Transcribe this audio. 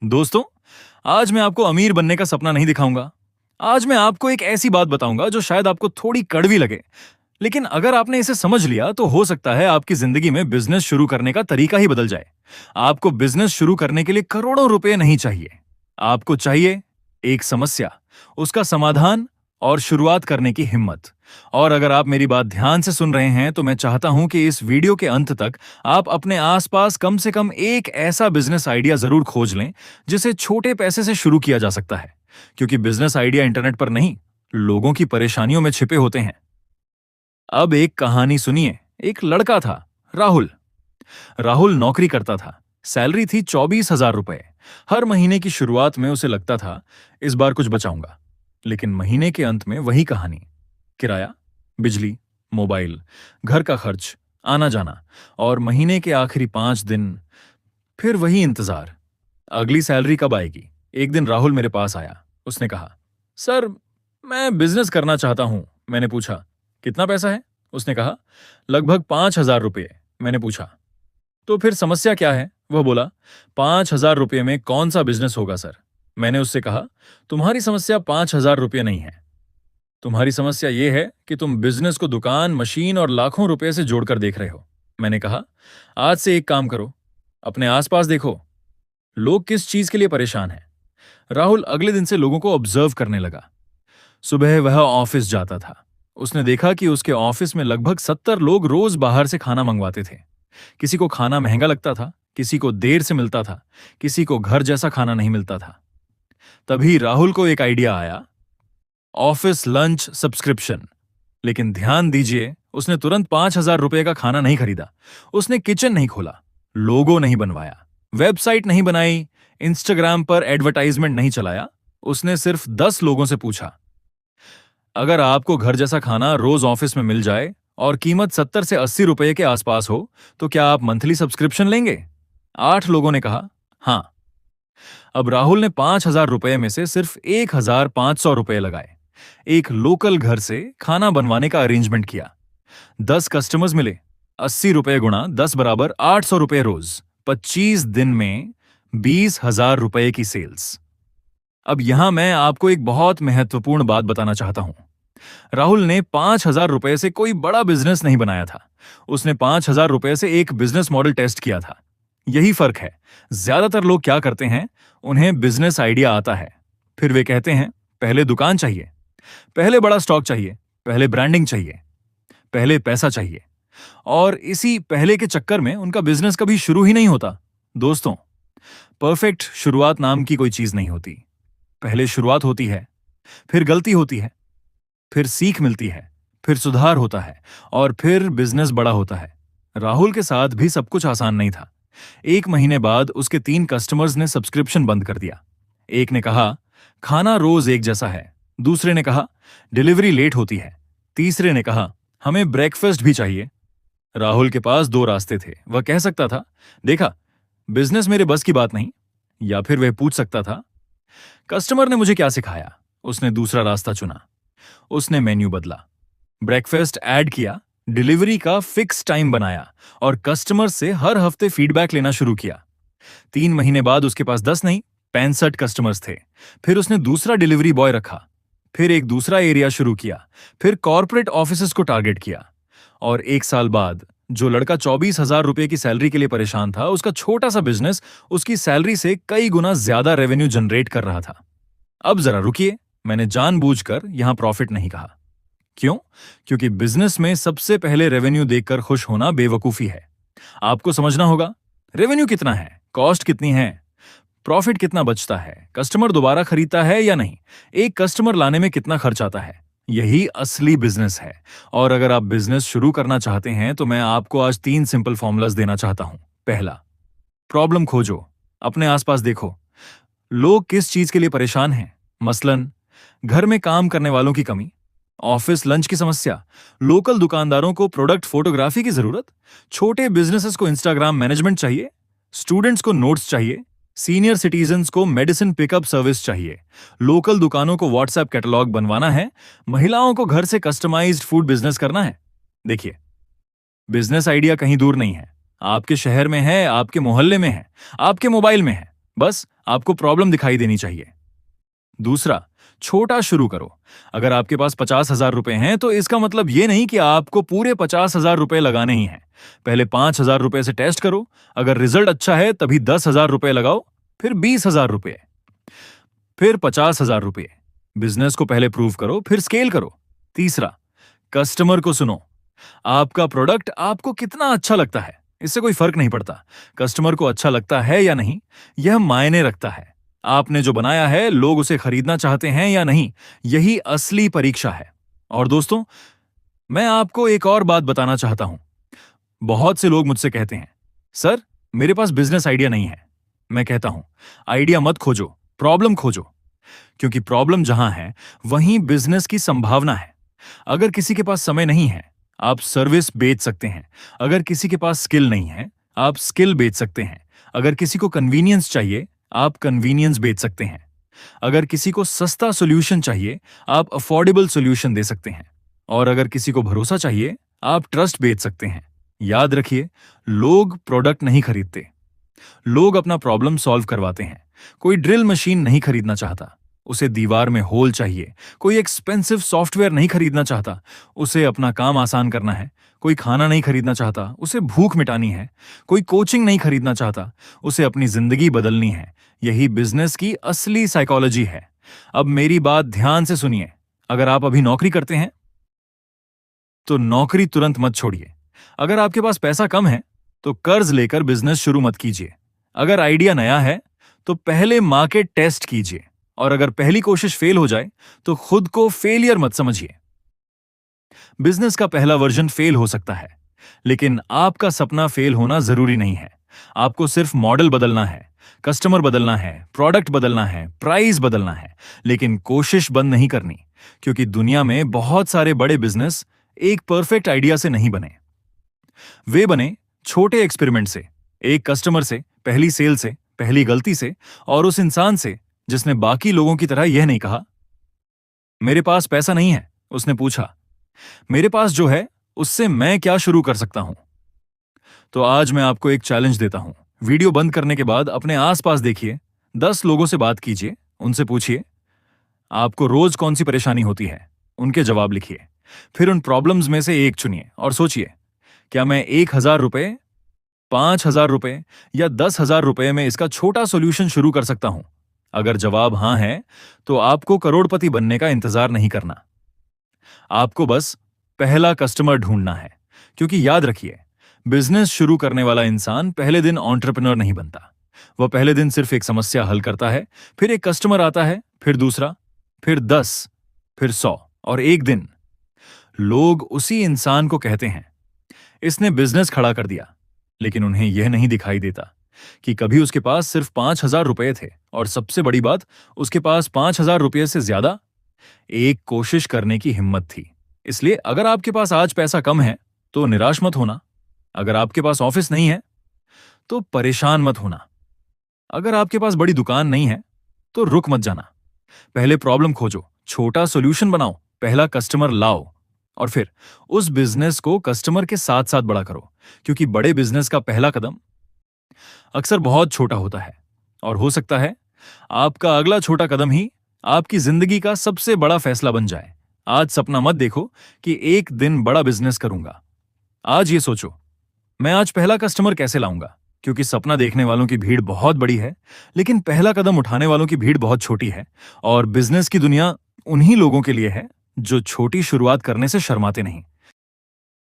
दोस्तों, आज मैं आपको अमीर बनने का सपना नहीं दिखाऊंगा। आज मैं आपको एक ऐसी बात बताऊंगा जो शायद आपको थोड़ी कड़वी लगे, लेकिन अगर आपने इसे समझ लिया तो हो सकता है आपकी जिंदगी में बिजनेस शुरू करने का तरीका ही बदल जाए। आपको बिजनेस शुरू करने के लिए करोड़ों रुपए नहीं चाहिए। आपको चाहिए एक समस्या, उसका समाधान और शुरुआत करने की हिम्मत। और अगर आप मेरी बात ध्यान से सुन रहे हैं तो मैं चाहता हूं कि इस वीडियो के अंत तक आप अपने आसपास कम से कम एक ऐसा बिजनेस आइडिया जरूर खोज लें जिसे छोटे पैसे से शुरू किया जा सकता है, क्योंकि बिजनेस आइडिया इंटरनेट पर नहीं, लोगों की परेशानियों में छिपे होते हैं। अब एक कहानी सुनिए। एक लड़का था, राहुल। राहुल नौकरी करता था। सैलरी थी 24,000 रुपए। हर महीने की शुरुआत में उसे लगता था इस बार कुछ बचाऊंगा, लेकिन महीने के अंत में वही कहानी। किराया, बिजली, मोबाइल, घर का खर्च, आना जाना, और महीने के आखिरी 5 दिन फिर वही इंतजार। अगली सैलरी कब आएगी? एक दिन राहुल मेरे पास आया। उसने कहा, सर, मैं बिजनेस करना चाहता हूं। मैंने पूछा, कितना पैसा है? उसने कहा, लगभग 5,000 रुपये। मैंने पूछा, तो फिर समस्या क्या है? वह बोला, 5,000 रुपये में कौन सा बिजनेस होगा सर? मैंने उससे कहा, तुम्हारी समस्या 5,000 रुपये नहीं है। तुम्हारी समस्या यह है कि तुम बिजनेस को दुकान, मशीन और लाखों रुपए से जोड़कर देख रहे हो। मैंने कहा, आज से एक काम करो, अपने आसपास देखो, लोग किस चीज के लिए परेशान हैं। राहुल अगले दिन से लोगों को ऑब्जर्व करने लगा। सुबह वह ऑफिस जाता था। उसने देखा कि उसके ऑफिस में लगभग 70 लोग रोज बाहर से खाना मंगवाते थे। किसी को खाना महंगा लगता था, किसी को देर से मिलता था, किसी को घर जैसा खाना नहीं मिलता था। तभी राहुल को एक आइडिया आया, ऑफिस लंच सब्सक्रिप्शन। लेकिन ध्यान दीजिए, उसने तुरंत 5,000 रुपये का खाना नहीं खरीदा। उसने किचन नहीं खोला, लोगो नहीं बनवाया, वेबसाइट नहीं बनाई, इंस्टाग्राम पर एडवर्टाइजमेंट नहीं चलाया। उसने सिर्फ 10 लोगों से पूछा, अगर आपको घर जैसा खाना रोज ऑफिस में मिल जाए और कीमत 70 से 80 रुपए के आसपास हो तो क्या आप मंथली सब्सक्रिप्शन लेंगे? 8 लोगों ने कहा, हाँ। अब राहुल ने 5,000 रुपये में से सिर्फ 1,500 रुपये लगाए। एक लोकल घर से खाना बनवाने का अरेंजमेंट किया। 10 कस्टमर्स मिले। 80 रुपये गुणा 10 बराबर 800 रुपये रोज। 25 दिन में 20,000 रुपये की सेल्स। अब यहां मैं आपको एक बहुत महत्वपूर्ण बात बताना चाहता हूं। राहुल ने 5,000 रुपये से कोई बड़ा बिजनेस नहीं बनाया था। उसने 5,000 रुपये से एक बिजनेस मॉडल टेस्ट किया था। यही फर्क है। ज्यादातर लोग क्या करते हैं, उन्हें बिजनेस आइडिया आता है, फिर वे कहते हैं पहले दुकान चाहिए, पहले बड़ा स्टॉक चाहिए, पहले ब्रांडिंग चाहिए, पहले पैसा चाहिए, और इसी पहले के चक्कर में उनका बिजनेस कभी शुरू ही नहीं होता। दोस्तों, परफेक्ट शुरुआत नाम की कोई चीज नहीं होती। पहले शुरुआत होती है, फिर गलती होती है, फिर सीख मिलती है, फिर सुधार होता है, और फिर बिजनेस बड़ा होता है। राहुल के साथ भी सब कुछ आसान नहीं था। 1 महीने बाद उसके 3 कस्टमर्स ने सब्सक्रिप्शन बंद कर दिया। एक ने कहा, खाना रोज एक जैसा है। दूसरे ने कहा, डिलीवरी लेट होती है। तीसरे ने कहा, हमें ब्रेकफास्ट भी चाहिए। राहुल के पास 2 रास्ते थे। वह कह सकता था, देखा, बिजनेस मेरे बस की बात नहीं, या फिर वह पूछ सकता था, कस्टमर ने मुझे क्या सिखाया। उसने दूसरा रास्ता चुना। उसने मेन्यू बदला, ब्रेकफास्ट ऐड किया, डिलीवरी का फिक्स टाइम बनाया और कस्टमर से हर हफ्ते फीडबैक लेना शुरू किया। 3 महीने बाद उसके पास 10 नहीं, 65 कस्टमर्स थे। फिर उसने दूसरा डिलीवरी बॉय रखा, फिर एक दूसरा एरिया शुरू किया, फिर कॉर्पोरेट ऑफिसेस को टारगेट किया। और 1 साल बाद जो लड़का 24,000 रुपये की सैलरी के लिए परेशान था, उसका छोटा सा बिजनेस उसकी सैलरी से कई गुना ज्यादा रेवेन्यू जनरेट कर रहा था। अब जरा रुकिए, मैंने जानबूझकर यहां प्रॉफिट नहीं कहा। क्यों? क्योंकि बिजनेस में सबसे पहले रेवेन्यू देखकर खुश होना बेवकूफी है। आपको समझना होगा, रेवेन्यू कितना है, कॉस्ट कितनी है, प्रॉफिट कितना बचता है, कस्टमर दोबारा खरीदता है या नहीं, एक कस्टमर लाने में कितना खर्च आता है। यही असली बिजनेस है। और अगर आप बिजनेस शुरू करना चाहते हैं तो मैं आपको आज 3 सिंपल फॉर्मूलाज देना चाहता हूं। पहला, प्रॉब्लम खोजो, अपने आसपास देखो, लोग किस चीज के लिए परेशान हैं। मसलन घर में काम करने वालों की कमी, ऑफिस लंच की समस्या, लोकल दुकानदारों को प्रोडक्ट फोटोग्राफी की जरूरत, छोटे बिजनेसेस को इंस्टाग्राम मैनेजमेंट चाहिए, स्टूडेंट्स को नोट्स चाहिए, सीनियर सिटीजन्स को मेडिसिन पिकअप सर्विस चाहिए, लोकल दुकानों को व्हाट्सएप कैटलॉग बनवाना है, महिलाओं को घर से कस्टमाइज्ड फूड बिजनेस करना है। देखिए, बिजनेस आइडिया कहीं दूर नहीं है, आपके शहर में है, आपके मोहल्ले में है, आपके मोबाइल में है। बस आपको प्रॉब्लम दिखाई देनी चाहिए। दूसरा, छोटा शुरू करो। अगर आपके पास 50,000 रुपए हैं तो इसका मतलब ये नहीं कि आपको पूरे 50,000 रुपए लगाने ही हैं। पहले 5,000 रुपए से टेस्ट करो। अगर रिजल्ट अच्छा है तभी 10,000 रुपए लगाओ, फिर 20,000 रुपए, फिर 50,000 रुपए। बिजनेस को पहले प्रूव करो, फिर स्केल करो। तीसरा, कस्टमर को सुनो। आपका प्रोडक्ट आपको कितना अच्छा लगता है, इससे कोई फर्क नहीं पड़ता। कस्टमर को अच्छा लगता है या नहीं, यह मायने रखता है। आपने जो बनाया है, लोग उसे खरीदना चाहते हैं या नहीं, यही असली परीक्षा है। और दोस्तों, मैं आपको एक और बात बताना चाहता हूं। बहुत से लोग मुझसे कहते हैं, सर मेरे पास बिजनेस आइडिया नहीं है। मैं कहता हूं, आइडिया मत खोजो, प्रॉब्लम खोजो। क्योंकि प्रॉब्लम जहां है वहीं बिजनेस की संभावना है। अगर किसी के पास समय नहीं है, आप सर्विस बेच सकते हैं। अगर किसी के पास स्किल नहीं है, आप स्किल बेच सकते हैं। अगर किसी को कन्वीनियंस चाहिए, आप कन्वीनियंस बेच सकते हैं। अगर किसी को सस्ता सॉल्यूशन चाहिए, आप अफोर्डेबल सॉल्यूशन दे सकते हैं। और अगर किसी को भरोसा चाहिए, आप ट्रस्ट बेच सकते हैं। याद रखिए, लोग प्रोडक्ट नहीं खरीदते, लोग अपना प्रॉब्लम सॉल्व करवाते हैं। कोई ड्रिल मशीन नहीं खरीदना चाहता, उसे दीवार में होल चाहिए। कोई एक्सपेंसिव सॉफ्टवेयर नहीं खरीदना चाहता, उसे अपना काम आसान करना है। कोई खाना नहीं खरीदना चाहता, उसे भूख मिटानी है। कोई कोचिंग नहीं खरीदना चाहता, उसे अपनी जिंदगी बदलनी है। यही बिजनेस की असली साइकोलॉजी है। अब मेरी बात ध्यान से सुनिए। अगर आप अभी नौकरी करते हैं तो नौकरी तुरंत मत छोड़िए। अगर आपके पास पैसा कम है तो कर्ज लेकर बिजनेस शुरू मत कीजिए। अगर आइडिया नया है तो पहले मार्केट टेस्ट कीजिए। और अगर पहली कोशिश फेल हो जाए तो खुद को फेलियर मत समझिए। बिजनेस का पहला वर्जन फेल हो सकता है, लेकिन आपका सपना फेल होना जरूरी नहीं है। आपको सिर्फ मॉडल बदलना है, कस्टमर बदलना है, प्रोडक्ट बदलना है, प्राइस बदलना है। लेकिन कोशिश बंद नहीं करनी, क्योंकि दुनिया में बहुत सारे बड़े बिजनेस एक परफेक्ट आइडिया से नहीं बने। वे बने छोटे एक्सपेरिमेंट से, एक कस्टमर से, पहली सेल से, पहली गलती से, और उस इंसान से जिसने बाकी लोगों की तरह यह नहीं कहा, मेरे पास पैसा नहीं है। उसने पूछा, मेरे पास जो है उससे मैं क्या शुरू कर सकता हूं। तो आज मैं आपको एक चैलेंज देता हूं। वीडियो बंद करने के बाद अपने आसपास देखिए, 10 लोगों से बात कीजिए, उनसे पूछिए आपको रोज कौन सी परेशानी होती है। उनके जवाब लिखिए। फिर उन प्रॉब्लम्स में से एक चुनिए और सोचिए, क्या मैं 1,000 रुपए, 5,000 रुपए या 10,000 रुपए में इसका छोटा सॉल्यूशन शुरू कर सकता हूं। अगर जवाब हां है तो आपको करोड़पति बनने का इंतजार नहीं करना। आपको बस पहला कस्टमर ढूंढना है। क्योंकि याद रखिए, बिजनेस शुरू करने वाला इंसान पहले दिन एंटरप्रेन्योर नहीं बनता। वह पहले दिन सिर्फ एक समस्या हल करता है, फिर एक कस्टमर आता है, फिर दूसरा, फिर 10, फिर 100, और एक दिन लोग उसी इंसान को कहते हैं, इसने बिजनेस खड़ा कर दिया। लेकिन उन्हें यह नहीं दिखाई देता कि कभी उसके पास सिर्फ 5,000 रुपए थे, और सबसे बड़ी बात, उसके पास 5,000 रुपए से ज्यादा एक कोशिश करने की हिम्मत थी। इसलिए अगर आपके पास आज पैसा कम है तो निराश मत होना। अगर आपके पास ऑफिस नहीं है तो परेशान मत होना। अगर आपके पास बड़ी दुकान नहीं है तो रुक मत जाना। पहले प्रॉब्लम खोजो, छोटा सॉल्यूशन बनाओ, पहला कस्टमर लाओ, और फिर उस बिजनेस को कस्टमर के साथ साथ बड़ा करो। क्योंकि बड़े बिजनेस का पहला कदम अक्सर बहुत छोटा होता है, और हो सकता है आपका अगला छोटा कदम ही आपकी जिंदगी का सबसे बड़ा फैसला बन जाए। आज सपना मत देखो कि एक दिन बड़ा बिजनेस करूंगा। आज ये सोचो, मैं आज पहला कस्टमर कैसे लाऊंगा। क्योंकि सपना देखने वालों की भीड़ बहुत बड़ी है, लेकिन पहला कदम उठाने वालों की भीड़ बहुत छोटी है। और बिजनेस की दुनिया उन्हीं लोगों के लिए है जो छोटी शुरुआत करने से शर्माते नहीं।